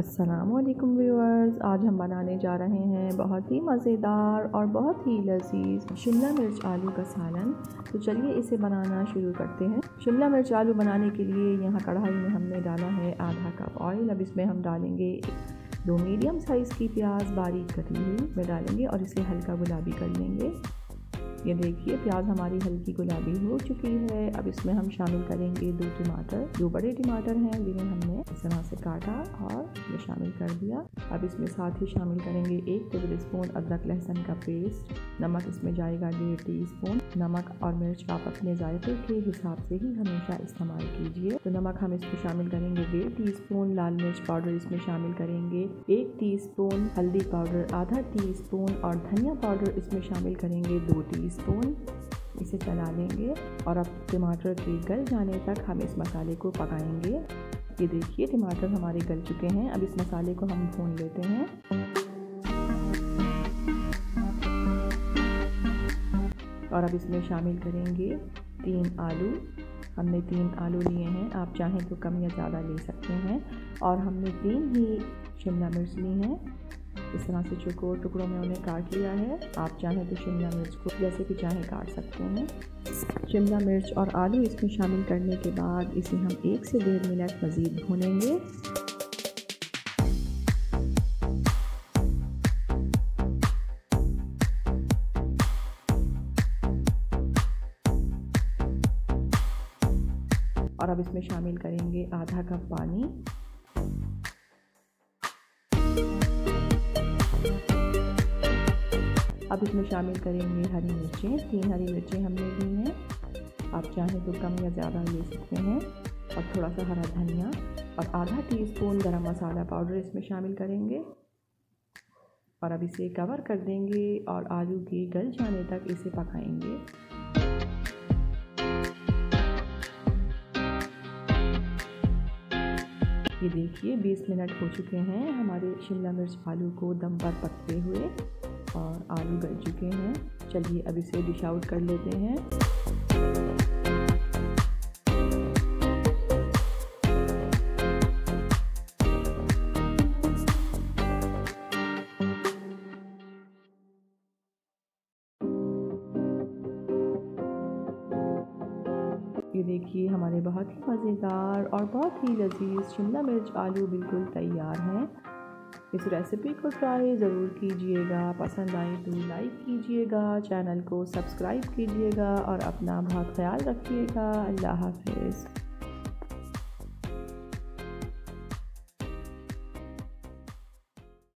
अस्सलामुअलैकुम व्यूअर्स, आज हम बनाने जा रहे हैं बहुत ही मज़ेदार और बहुत ही लजीज शिमला मिर्च आलू का सालन। तो चलिए इसे बनाना शुरू करते हैं। शिमला मिर्च आलू बनाने के लिए यहाँ कढ़ाई में हमने डाला है आधा कप ऑयल। अब इसमें हम डालेंगे 2 मीडियम साइज़ की प्याज बारीक कटी हुई में डालेंगे और इसे हल्का गुलाबी कर लेंगे। ये देखिए प्याज हमारी हल्की गुलाबी हो चुकी है। अब इसमें हम शामिल करेंगे 2 टमाटर, 2 बड़े टमाटर हैं जिन्हें हमने इस तरह से काटा और ये शामिल कर दिया। अब इसमें साथ ही शामिल करेंगे 1 टेबलस्पून अदरक लहसुन का पेस्ट। नमक इसमें जाएगा 1.5 टीस्पून। नमक और मिर्च आप अपने जायके के हिसाब से ही हमेशा इस्तेमाल कीजिए। तो नमक हम इसमें शामिल करेंगे 1.5 टीस्पून। लाल मिर्च पाउडर इसमें शामिल करेंगे 1 टीस्पून। हल्दी पाउडर आधा टीस्पून और धनिया पाउडर इसमें शामिल करेंगे 2 टीस्पून। इसे चला लेंगे और अब टमाटर के गल जाने तक हम इस मसाले को पकाएंगे। ये देखिए टमाटर हमारे गल चुके हैं। अब इस मसाले को हम भून लेते हैं। और अब इसमें शामिल करेंगे 3 आलू। हमने 3 आलू लिए हैं, आप चाहें तो कम या ज़्यादा ले सकते हैं। और हमने 3 ही शिमला मिर्च ली हैं। इस तरह से चौकोर टुकड़ों में उन्हें काट लिया है। आप चाहें तो शिमला मिर्च को जैसे कि चाहें काट सकते हैं। शिमला मिर्च और आलू इसमें शामिल करने के बाद इसे हम 1 से 1.5 मिनट मज़ीद भूनेंगे। और अब इसमें शामिल करेंगे आधा कप पानी। अब इसमें शामिल करेंगे हरी मिर्चें। 3 हरी मिर्चें हमने ली हैं, आप चाहें तो कम या ज़्यादा ले सकते हैं। और थोड़ा सा हरा धनिया और आधा टीस्पून गरम मसाला पाउडर इसमें शामिल करेंगे। और अब इसे कवर कर देंगे और आलू के गल जाने तक इसे पकाएंगे। ये देखिए 20 मिनट हो चुके हैं हमारे शिमला मिर्च आलू को दम पर पकते हुए और आलू गल चुके हैं। चलिए अब इसे डिश आउट कर लेते हैं। ये देखिए हमारे बहुत ही मज़ेदार और बहुत ही लजीज शिमला मिर्च आलू बिल्कुल तैयार हैं। इस रेसिपी को ट्राई ज़रूर कीजिएगा। पसंद आए तो लाइक कीजिएगा, चैनल को सब्सक्राइब कीजिएगा और अपना बहुत ख्याल रखिएगा। अल्लाह हाफ़िज़।